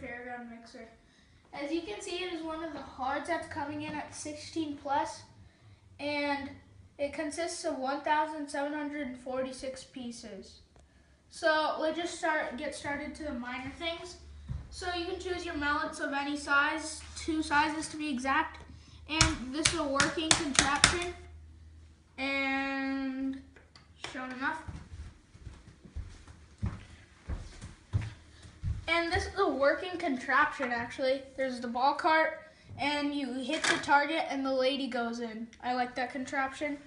Fairground Mixer. As you can see, it is one of the hard sets coming in at 16 plus, and it consists of 1,746 pieces. So let's just get started to the minor things. So you can choose your mallets of any size, 2 sizes to be exact, and this is a working contraption, and shown enough. And this is a working contraption, actually. There's the ball cart, and you hit the target, and the lady goes in. I like that contraption.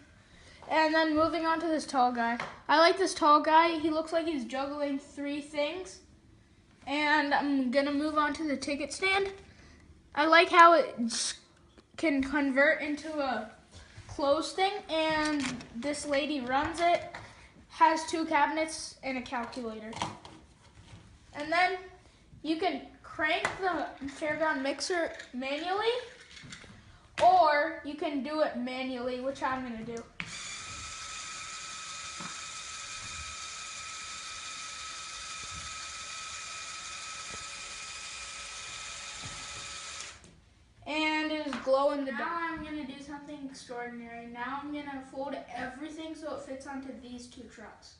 And then moving on to this tall guy. I like this tall guy. He looks like he's juggling 3 things. And I'm going to move on to the ticket stand. I like how it can convert into a closed thing, and this lady runs it, has 2 cabinets and a calculator. And then you can crank the Fairground Mixer manually, or you can do it manually, which I'm going to do. And it is glow in the dark. Now I'm going to do something extraordinary. Now I'm going to fold everything so it fits onto these 2 trucks.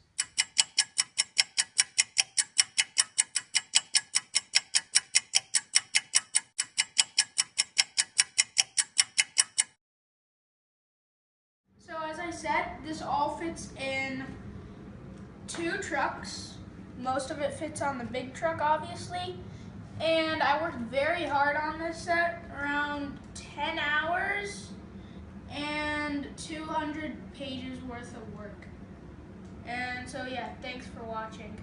So as I said, this all fits in 2 trucks. Most of it fits on the big truck, obviously. And I worked very hard on this set, around 10 hours and 200 pages worth of work. And so yeah, thanks for watching.